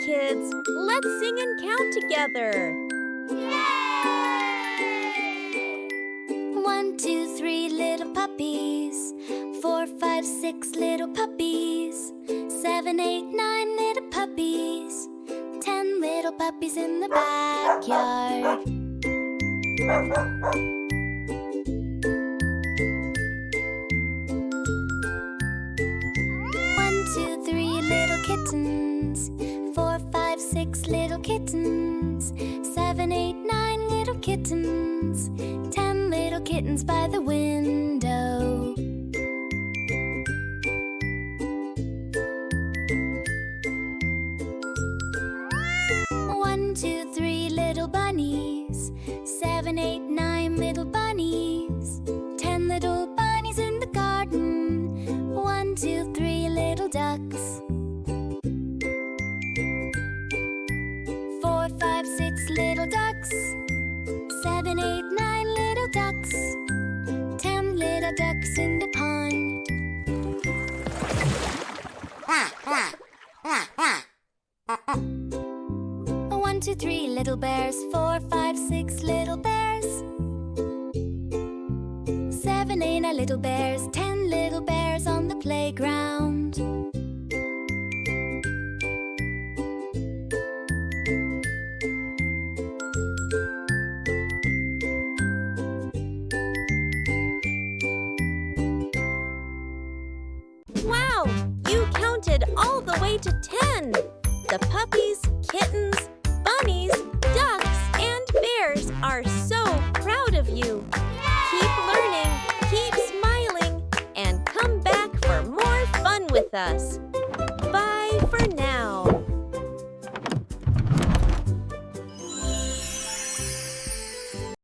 kids. Let's sing and count together. Yay! 1, 2, 3 little puppies. 4, 5, 6 little puppies. 7, 8, 9 little puppies. 10 little puppies in the backyard. 1, 2, 3 little kittens. 4, 5, 6 little kittens. 7, 8, 9 little kittens. 10 little kittens by the window. 1, 2, 3 little bunnies. 7, 8, 9 little bunnies. 10 little bunnies in the garden. 1, 2, 3 little ducks. 4, 5, 6 little ducks. 7, 8, 9 little ducks. 10 little ducks in the pond. 1, 2, 3 little bears. 4, 5, 6 little bears. 7, 8 9 little bears. 10 little bears on the playground. Wow! You counted all the way to 10. The puppies, kittens,